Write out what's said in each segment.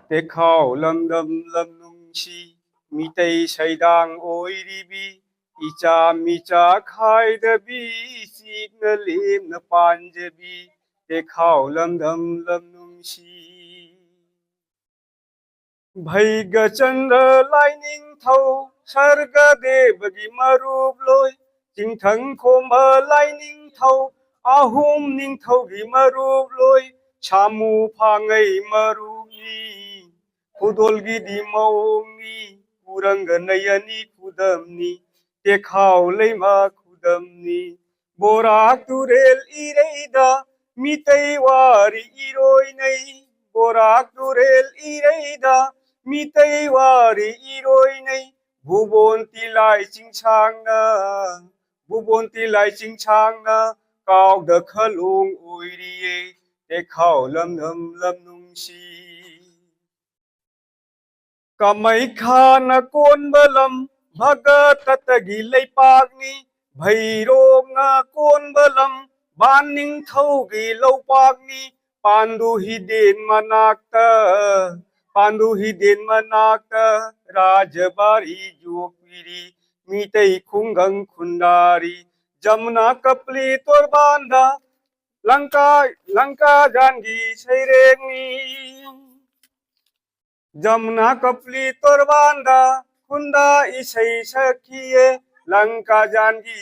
Tekhaw lamdam lamnungshi mitay saydang oiribi icha micha khaidabi signa lim na panjabi tekhaw lamdam lamnungshi Bhaiga chandra lining thau sarga devagi marup loi jingthang khoma lining thau ahum ning thau gi marup loi chamu phangai marup ni Kudolgi di maungi kuranganayani kudamni tekhaw leima kudamni borak turel ireida mitay wari iroi nei borak turel ireida mitay wari iroi nei bubon tilai chingchang na kaw da khalung oiriye tekhaw lamnam lamnungshi Kamay khana kon balam bhagat tatagi leipakni bhairo nga kon balam baning thogi lopakni pandu hiden manakta rajabari jokpiri mitay khungang khundari jamna kapli torbanda lanka jangi sairengni Jamna kapli torbanda khunda isai sakhiye Lanka jangi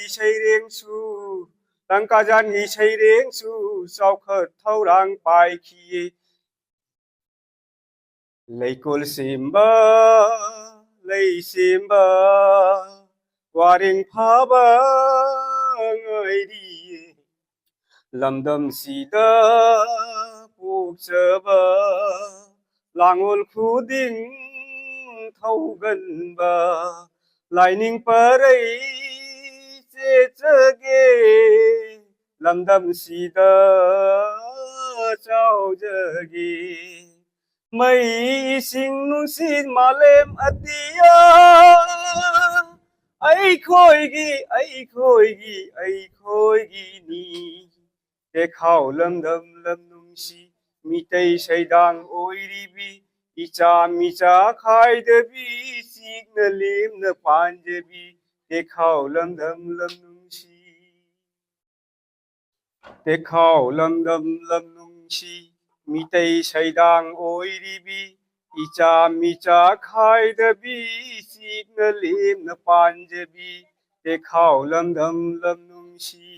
isai rengsu saukhat thaurang pai khiye Leikol simba waring phaba ngairiye Lamdam sida pokchaba Langol khuding thauganba lining parai chege lamdam sida chaujage mai sing nungsin malem atia ai khoigi ni tekhaw lamdam lamnungsi mitay saydang oiribi icha micha khaidabi signa lim na panjabi tekhaw lamdam lamnungshi mitay saydang oiribi icha micha khaidabi signa lim na panjabi tekhaw lamdam lamnungshi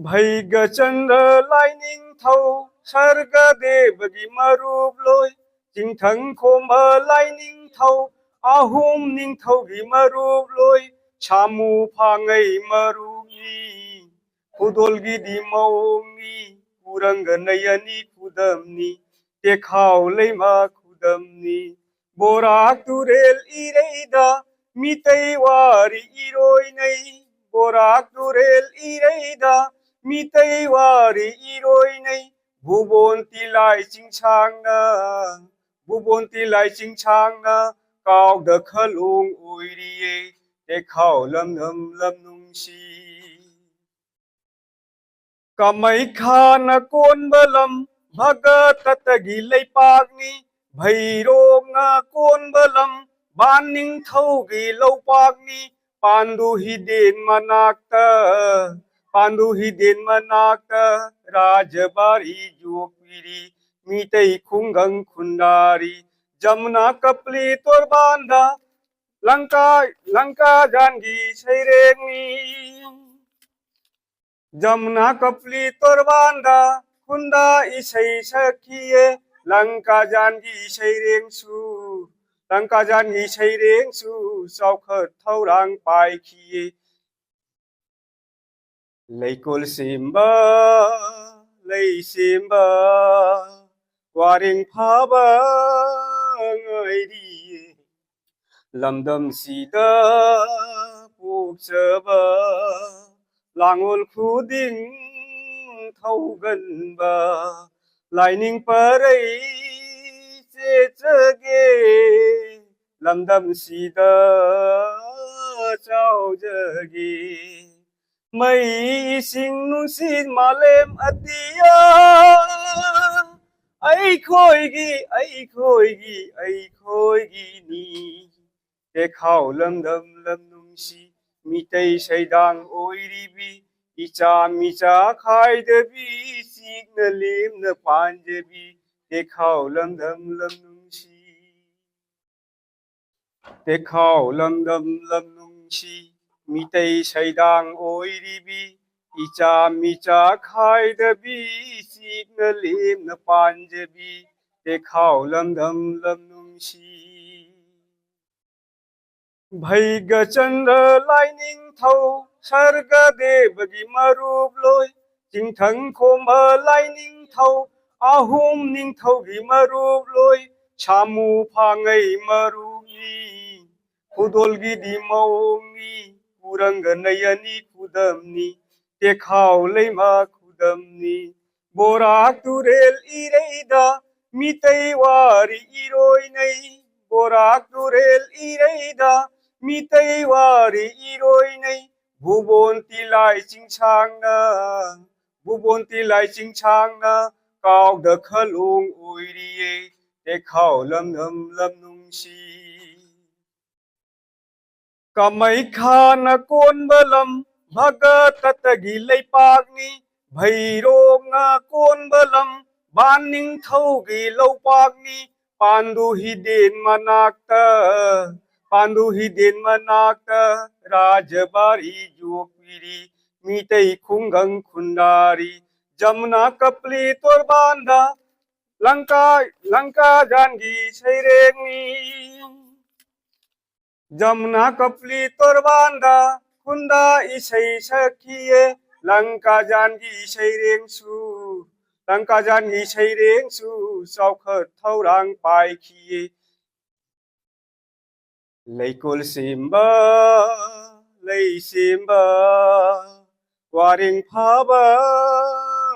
Bhaiga chandra lining thau sarga devagi marup loi jingthang khoma lining thau ahum ning thau gi marup loi chamu phangai marup ni kudolgi di maungi kuranganayani kudamni tekhaw leima kudamni borak turel ireida mitay wari iroi nei borak turel ireida mitay wari iroi nei bubon tilai chingchang na kaw da khalung oiriye tekhaw lamnam lamnungshi Kamay khana kon balam bhagat tatagi leipakni bhairo nga kon balam baning thogi lopakni pandu hiden manakta rajabari jokpiri mitay khungang khundari jamna kapli torbanda lanka jangi sairengni Jamna kapli torbanda khunda isai sakhiye Lanka jangi isai rengsu saukhat thaurang pai khiye Leikol simba waring phaba ngairiye Lamdam sida pokchaba Langol khuding thauganba lining parai chege lamdam sida chaujage mây sinh nun xin mà lem atia ấy khôi gi ni te khao lâm đâm lâm nung si mi tây say đang ôi đi bi icha mi cha khai de bi sig na lim na pan je bi te khao lâm đâm lâm nung si te khao lâm đâm lâm nung si mi tây say đang ôi đi bi icha mi cha khai de bi sig na lim na pan je bi te khao lâm đâm lâm nung si Bhaiga Chandra Lightning Thâu Sarga Devagi Marup Loi Jing Thang Khoma Lightning Thâu Ahum Ning Thâu Gi Marup Loi Chamu Pangai Marup Ni Kudol Gi Di Maung Ni Kuranga Nayani Kudam Ni Te Khao Leima Kudam Ni Borak Turel Ireida Mitei Wari Iroi Nei Borak Turel Ireida mi tây wari iroi nei bubon ti lai ching chang na cao de khalung ui ri te khao lam nam lam nung si kamai khana kon balam bhaga tatagi lei pak ni bhairo nga kon balam ban ning thau gi lo pak ni pandu hi den manakta Pandu hidin manakta Rajabari Jokpiri Mitei Kungang Kundari Jamna Kapli Torbanda Lanka Jangi Saireni Jamna Kapli Torbanda Kunda Isai Sakiye Lanka Jangi Sairengsu Lanka Jangi Sairengsu Saukhat Taurang Pai Kiye Leikul simba, lei simba, waring phaba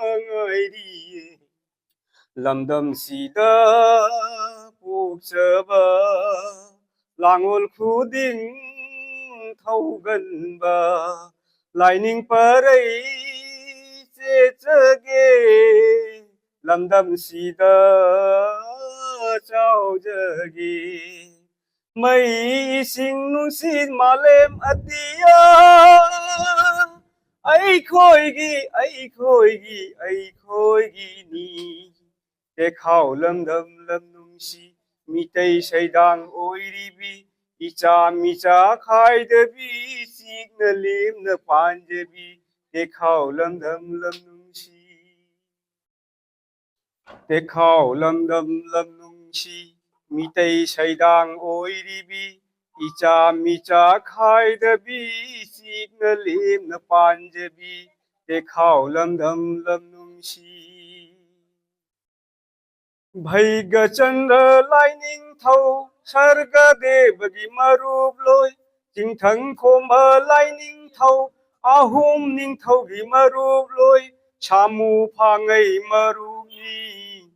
ngai đi, lamdam sida puk chaba, langol khuding thau gan ba, lightning parai che chage, lamdam sida chao jagi. Mây sinh nun xin mà lem atia ấy khôi gi ni te khao lâm đâm lâm nung si mi tây say đang ôi đi bi icha mi cha khai de bi sig na lim na pan je bi te khao lâm đâm lâm nung si te khao lâm đâm lâm nung si mi tây say đang ôi đi bi icha mi cha khai de bi sig na lim na pan je bi te khao lâm đâm lâm nung si Bhaiga Chandra Lightning Thâu Sarga Devagi Marup Loi Jing Thang Khoma Lightning Thâu Ahum Ning Thâu Gi Marup Loi Chamu Pangai Marup Ni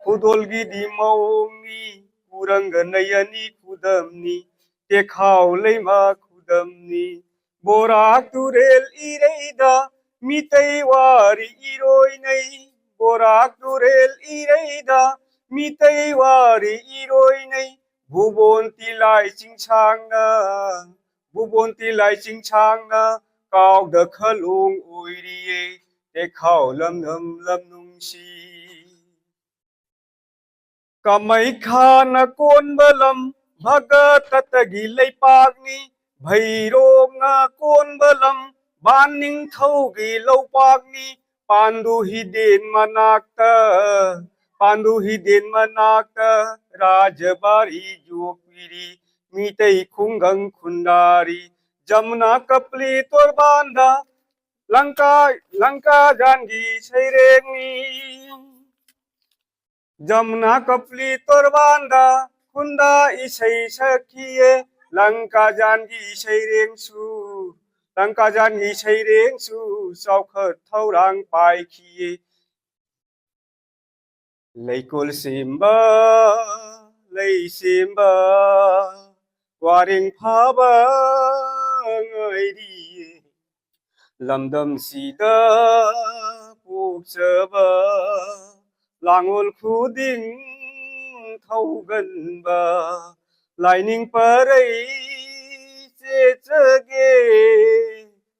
Kudol Gi Di Maung Ni Kuranga Nayani Kudam Ni Te Khao Leima Kudam Ni Borak Turel Ireida Mitei Wari Iroi Nei Borak Turel Ireida mi tây wari iroi nei bubon ti lai ching chang na cao de khalung ui ri te khao lam nam lam nung si kamai khana kon balam bhaga tatagi lei pak ni bhairo nga kon balam ban ning thau gi lo pak ni pandu hidin manakta Pandu hidin manakta Rajabari Jokpiri Mitei Kungang Kundari Jamna Kapli Torbanda Lanka Jangi Saireni Jamna Kapli Torbanda Kunda Isai Sakiye Lanka Jangi Sairengsu Lanka Jangi Sairengsu Saukhat Taurang Pai Kiye Leikul simba, lei simba, waring phaba ngai đi, ꯂꯝꯗꯝꯁꯤꯗ ꯄꯣꯛꯆꯕ ꯂꯥꯡꯑꯣꯜ ꯈꯨꯗꯤꯡ ꯊꯧꯒꯟꯕ ꯂꯥꯏꯅꯤꯡ ꯄꯔꯩ ꯆꯦꯠꯆꯒꯦ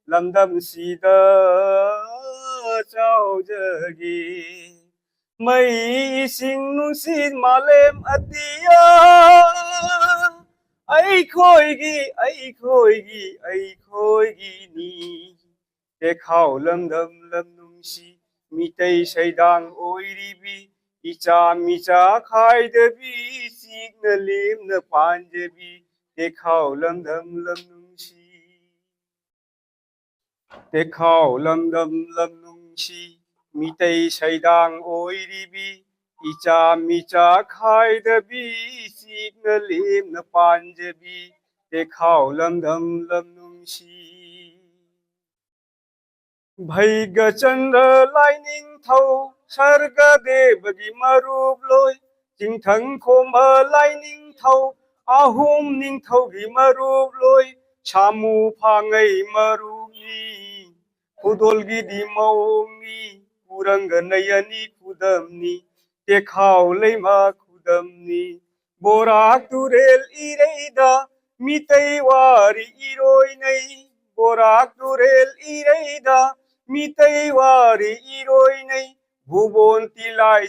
ꯂꯝꯗꯝꯁꯤꯗ ꯆꯥꯎꯖꯒꯦ ꯃꯩ ꯏꯁꯤꯡ ꯅꯨꯡꯁꯤꯠ ꯃꯥꯂꯦꯝ ꯑꯇꯤꯌꯥ ꯑꯩꯈꯣꯏꯒꯤꯅꯤ ꯇꯦꯈꯥꯎ ꯂꯝꯗꯝ ꯂꯝꯅꯨꯡꯁꯤ ꯃꯤꯇꯩ ꯁꯩꯗꯥꯡ ꯑꯣꯏꯔꯤꯕꯤ 이자 미자 खायदबी सीखना लेमना पांजबी देखाओ लमदम लमनुंशी देखाओ लमदम लमनुंशी मितै सैदांग ओइरिबी इचा मिचा खायदबी सीखना लेमना पांजबी देखाओ लमदम लमनुंशी भैग चंद्र लाइनिंग थौ सर्ग देवगी मरूप लोय चिंथंग खोम लाइनिंग थौ आहुम निंथौगी मरूप लोय सामु फाङै मरूपनि खुदोलगी दिमौनि उरंग नयनी खुदमनि तेखाव लैमा खुदमनि बोराक तुरेल इरैदा मितै वारी इरोइनै बोराक तुरेल इरैदा मितै वारी इरोइनै भुबोन तिलाइ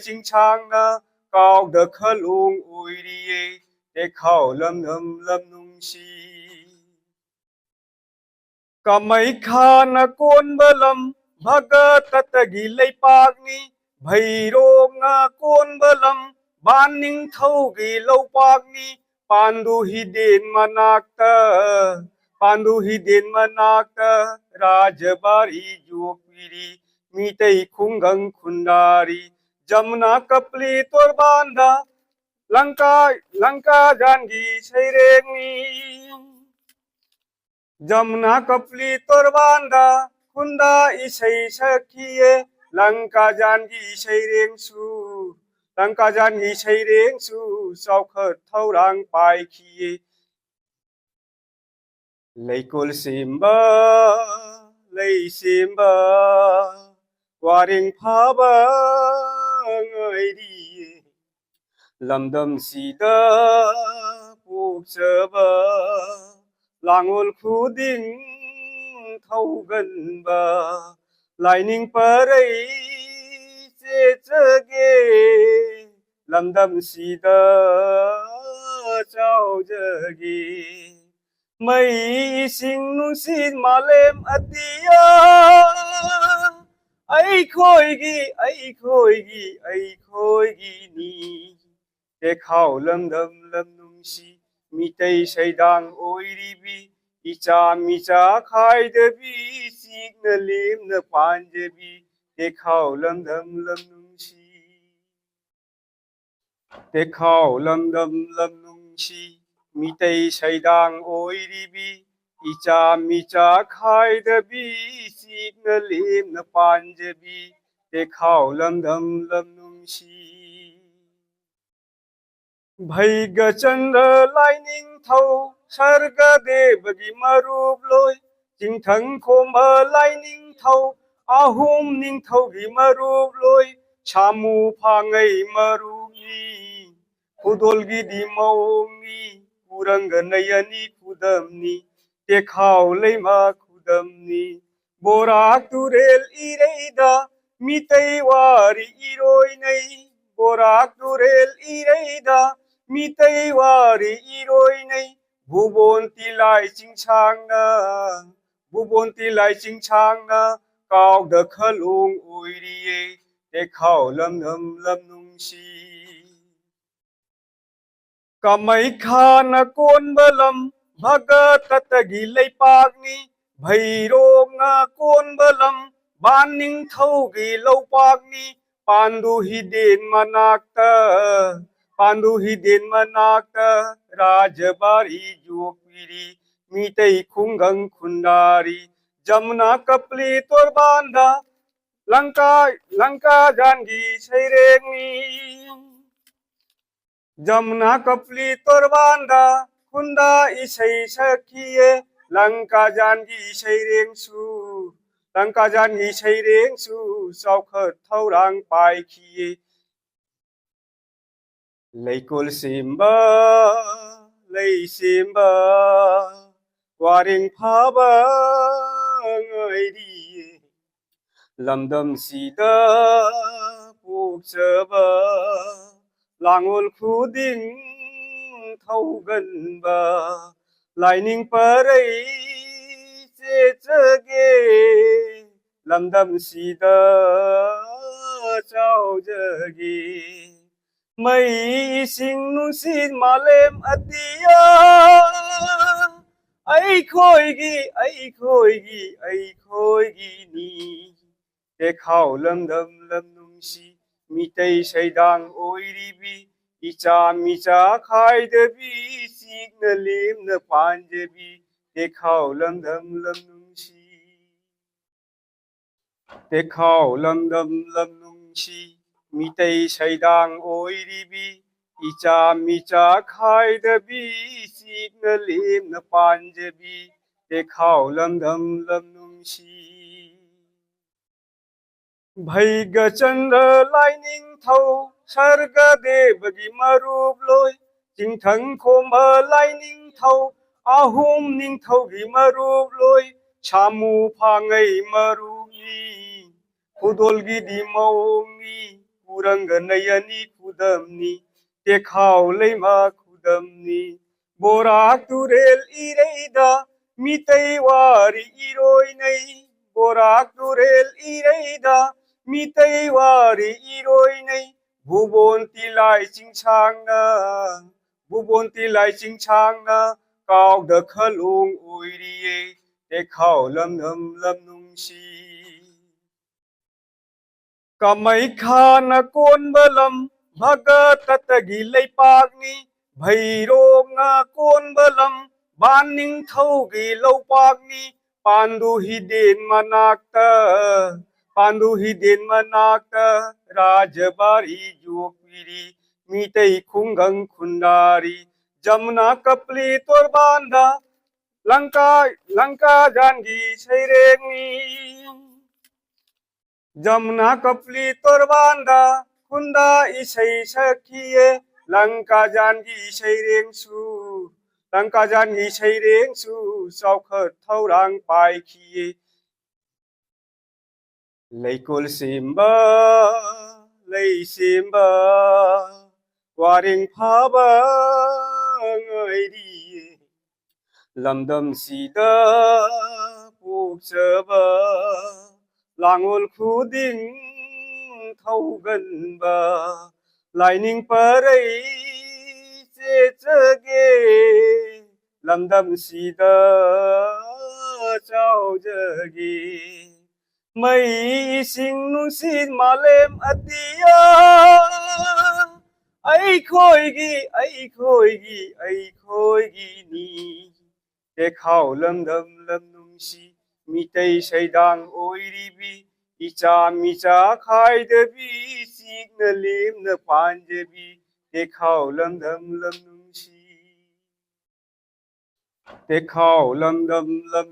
चिंसांना कावद खलुंग ओइरिये तेखाव लमदम लमनुंशी कामाख्या कोनबलम भगततगी लैपाकनि भैरोग कोनबलम बान निंथौगी लौपाकनि पांडु हिदेन मनाक्ता राजबारी जोगपिरी मितै खुंगंग खुंडारी जमुना कपली तोरबांधा लंका जानगी सैरेंगनी जमुना कपली तोरबांधा खुंदा इसै सखिये लंका जानगी सैरेंसु चौखट थौरां पाइखिये लैकुल सिम्बा लैसिम्बा वारिं फाबा ngaidiye lamdamsida pokchaba langol khuding thauganba laining parai chechage lamdamsida chaujage mây sinh nusit malem atia ꯑꯩꯈꯣꯏꯒꯤꯅꯤ ꯇꯦꯈꯥꯎ ꯂꯝꯗꯝ ꯂꯝꯅꯨꯡꯁꯤ ꯃꯤꯇꯩ ꯁꯩꯗꯥꯡ ꯑꯣꯏꯔꯤꯕꯤ ꯏꯆꯥ ꯃꯤꯆꯥ ꯈꯥꯏꯗꯕꯤ ꯆꯤꯛꯅ ꯂꯦꯝꯅ ꯄꯥꯟꯖꯕꯤ ꯇꯦꯈꯥꯎ ꯂꯝꯗꯝ ꯂꯝꯅꯨꯡꯁꯤ ꯇꯦꯈꯥꯎ ꯂꯝꯗꯝ ꯂꯝꯅꯨꯡꯁꯤ ꯃꯤꯇꯩ ꯁꯩꯗꯥꯡ ꯑꯣꯏꯔꯤꯕꯤ 이자 미자 खायदबी सीखना लेमना पांजबी तेखाव लमदम लमनुंशी भैग चंद्र लाइनिंग थौ सर्ग देवगी मरूप लोय चिंथंग खोम लाइनिंग थौ आहुम निंथौगी मरूप लोय सामु फाङै मरूपनि खुदोलगी दिमौनि उरंग नयनी खुदमनि तेखाव लैमा खुदमनि बोराक तुरेल इरैदा मितै वारी इरोइनै बोराक तुरेल इरैदा मितै वारी इरोइनै भुबोन तिलाइ चिंसांना कावद खलुंग ओइरिये तेखाव लमदम लमनुंशी कामाख्या कोनबलम भगततगी लैपाकनि भैरोग कोनबलम बान निंथौगी लौपाकनि पांडु हिदेन मनाक्ता राजबारी जोगपिरी मितै खुंगंग खुंडारी जमुना कपली तोरबांधा लंका जानगी सैरेंगनी जमुना कपली तोरबांधा खुंदा इसै सखिये Langka Jangi Sharing Su Langka Jangi Sharing Su Sao Khật Thâu Rang Pai Khi Lây Col Simba Lây Simba Qua Rinh Phá Ba Người đi Lâm Đâm Sĩ Đa Buộc Chơ Ba Làng ôn khu đinh thâu gần ba lại ninh pa rây chê chơ ghê lâm đâm xì đa trao chơ ghê mây sinh nun xin mà lem atia ấy khôi ghi ni để khảo lâm nung si mi tây say đang ôi đi bi icha mi cha khai de bi sig na lim na pan je bi để khảo lâm nung si để khảo lâm nung si mi tây say đang ôi đi bi icha mi cha khai de bi sig na lim na pan je bi để khảo lâm nung si Bhaiga Chandra Lightning Thâu Sarga Devagi Marup Loi Jing Thang Khoma Lightning Thâu Ahum Ning Thâu Gi Marup Loi Chamu Pangai Maruni Kudolgi Di Maungi Kuranga Nayani Kudamni Tekhao Lema Kudamni Borak Turel Ireida Mitay Wari Iroi Nay Borak Turel Ireida mi tây wari iroi nei bubon ti lai ching chang na cao de khalung ui ri te khao lam nung si kamai khana kon balam bhaga tatagi lei pak ni bhairo nga kon balam ban ning thau gi lo pak ni pandu hi den manakta Pandu hidin manakta Rajabari Jokpiri Mitei Kungang Kundari Jamna Kapli Torbanda Lanka Jangi Shaireni Jamna Kapli Torbanda Kunda Isai Sakhiye Lanka Jangi Shaireng Su Lanka Jangi Shaireng Su Sao Khật Thâu Rang Pai Khiye Lây Col Simba Qua Rinh Phá Ba Người đi Lâm Đâm Xì Đa Buộc Chơ Ba Làng ôn khu đinh thâu gần ba lại ninh pa rây chê chơ ghê Lâm Đâm Xì Đa trao chơ ghê mây sinh nun xin mà lem atia ấy khôi ghi ni để khảo lâm nung si mi tây say đang ôi đi bi icha mi cha khai de bi sig na lim na pan je bi để khảo lâm nung si để khảo lâm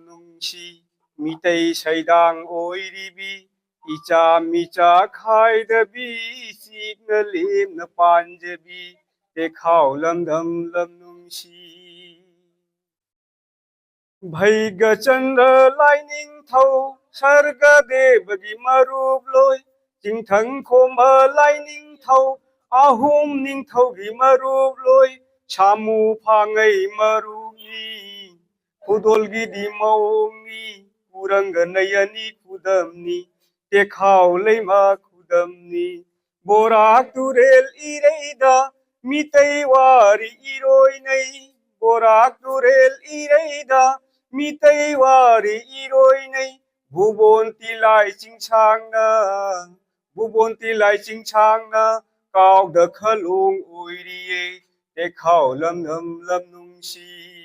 nung si mi tây say đang ôi đi bi icha mi cha khai de bi sig na lim na pan je bi để khảo lâm nung si Bhaiga Chandra Lightning Thâu Sarga Devagi Marup Loi Jing Thang Khoma Lightning Thâu Ahum Ning Thâu Gi Marup Loi Chamu Pangai Maruni Kudolgi Di Maungi Kuranga Nayani Kudamni Tekhao Lema Kudamni Borak Turel Ireida Mitay Wari Iroi Nay Borak Turel Ireida Mitay Wari Iroi Nay Bubon Tilai Ching Chang na Cao de Khalung Ui Rie Te Khao Lâm Nung Si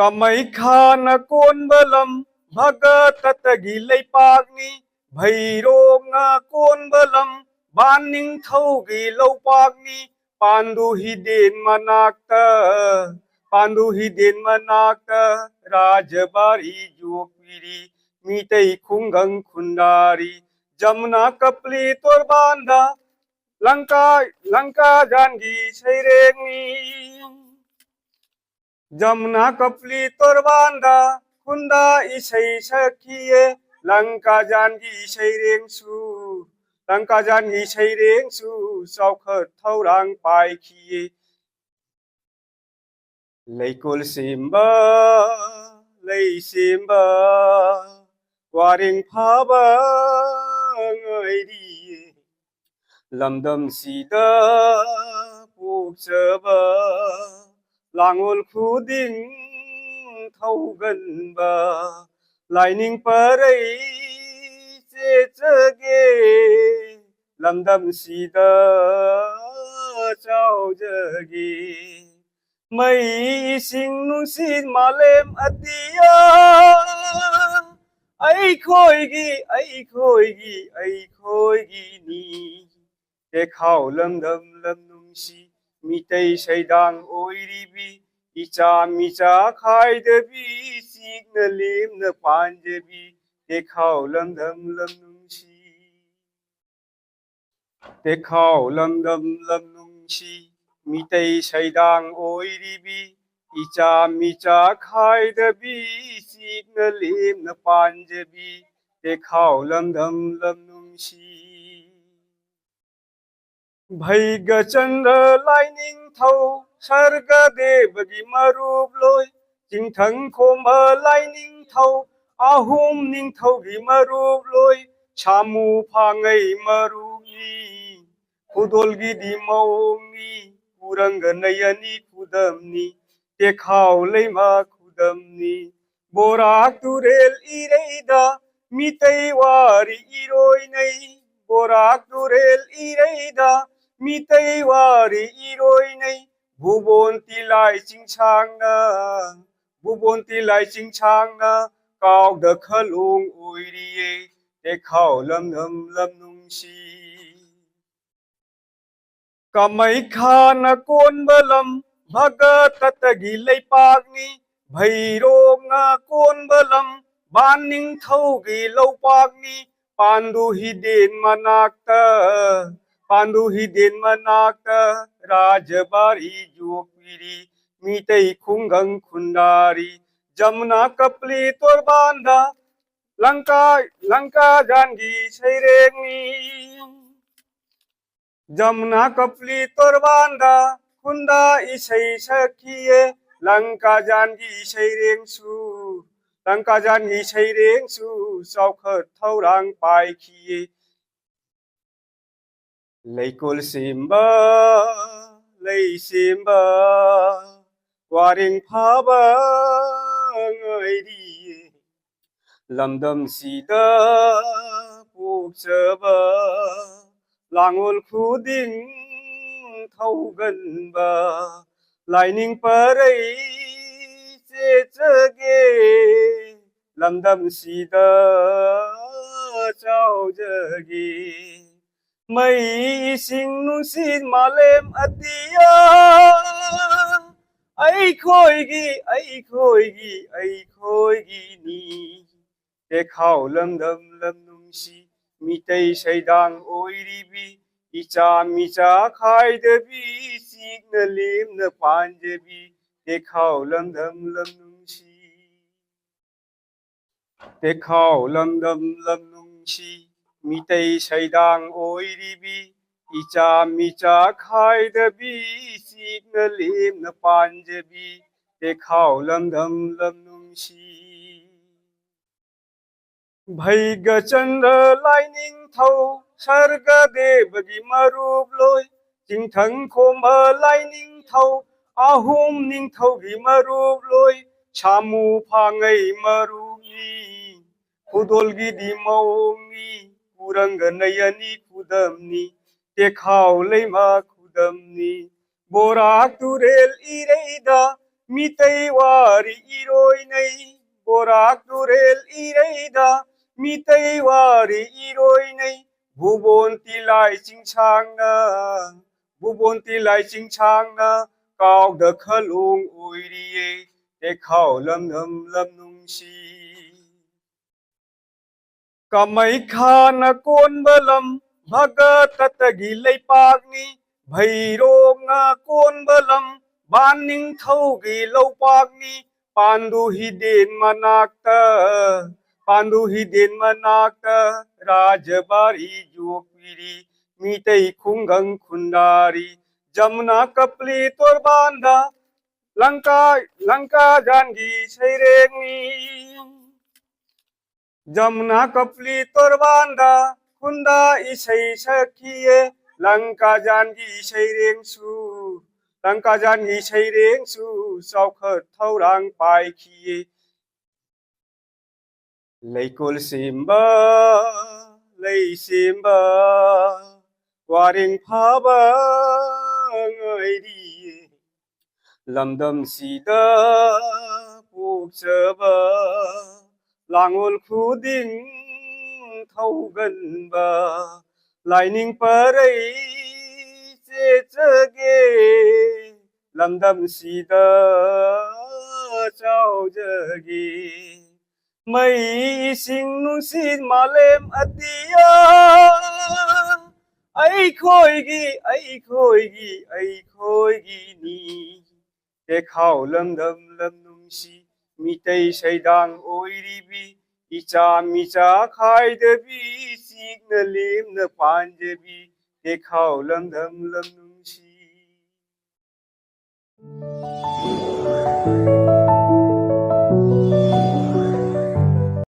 Kamai Khana Kon Balam Bhaga Tatagi Lei Pak Ni Bhairo Nga Kon Balam Ban Ning Thau Gi Lo Pak Ni Pandu Hidin Manakta Pandu हिदेन मनाक्ता Rajbari जोगपिरी मितै खुंगंग खुंदारी जमुना कपली तोरबांदा लंका जानगी सैरेंनी जमुना कपली तोरबांदा खुंदा इसै सखिये लंका जानगी सैरेंसु लंका जानगी सैरेंसु सावखत थौरां पाइखिये लैकुल सिम्बा लैसिम्बा वारिं फाबा ngaidiye lamdam sida pokchaba langol khuding thaugan ba laining parai che chage lamdam sida chau jage mai sing nungsin malem atia ai khoi gi ni te khao lam dam lam nung si mi tei saidang oi ri bi icha mi cha khai de bi sik na lim na pan je bi te khao lam dam lam nung si te khao lam dam lam nung si mi tei saidang oi ri bi icha mi cha khai de bi sik na lim na pan je bi te khao lam dam lam nung si भैग चंद्र lining थौ सर्ग देवगी मरूप लोय चिंथं खोम lining थौ आहुम निंग थौगी मरूप लोय छामु फांगै मरूपनि खुदोलगी दिमौनि कुरंग नयनी खुदमनि तेखाव lemma खुदमनि बोराक तुरेल इरेदा मितै वारी इरोय नै बोराक तुरेल इरेदा मितै वारी इरोय नै भुबन तिलाय चिंचांना काव दखलुंग ओइरिये तेखाव लमधम लमनुंसी कामाख्या न कोनबलम भगत तगी लैपाकनि भैरव न कोनबलम बानिंग थौगी लौपाकनि पांडु हिदेन मनाक्ता राजबारी जोगपिरी मितै खुंगंग खुंदारी जमुना कपली तोरबांदा लंका जानगी सैरेंनी जमुना कपली तोरबांदा खुंदा इसै सखिये लंका जानगी सैरेंसु सावखत थौरां पाइखिये लैकुल सिम्बा लैसिम्बा वारिं फाबा ngaidiye lamdam sida pokchaba langol khuding thaugan ba laining parai che chage lamdam sida chau jage mai sing nungsin malem atia ai khoi gi ni te khao lam dam lam nung si mi tei saidang oi ri bi icha mi cha khai de bi sik na lim na pan je bi te khao lam dam lam nung si te khao lam dam lam nung si mi tei saidang oi ri bi icha mi cha khai de bi sik na lim na pan je bi te khao lam dam lam nung si भैग चंद्र lining थौ सर्ग देवगी मरूप लोय चिंथं खोम lining थौ आहुम निंग थौगी मरूप लोय छामु फांगै मरूपनि खुदोलगी दिमौनि कुरंग नयनी खुदमनि तेखाव lemma खुदमनि बोराक तुरेल इरेदा मितै वारी इरोय नै बोराक तुरेल इरेदा मितै वारी इरोय नै भुबन तिलाय चिंचांना कावद खलुंग उइरिये ते खाव लमधम लमनुंसी कमै खान कोन बलम भगत तगी लैपाकनी भैरोग कोन बलम बान निंथौगी लौपाकनी पांडु हिदेन मनाक्ता राजबारी जोगपिरी मितै खुंगंग खुंडारी जमुना कपली तोरबांदा लंका जानगी सैरेंगनी जमुना कपली तोरबांदा खुंदा इसै सखिये लंका जानगी सैरेंसु सावखत थौरां पाइखिये लैकुल सिम्बा वारिं फाबा ngaidiye lamdam sida pokchaba langul khuding thauganba laining parai chege lamdam sida chaujage mai sing nungsin malem atia ai khoi gi ni te khao lamdam lamnungsi mitei saidang oiribi icha micha khaidabi signa limna panjabi te khao lamdam lamnungsi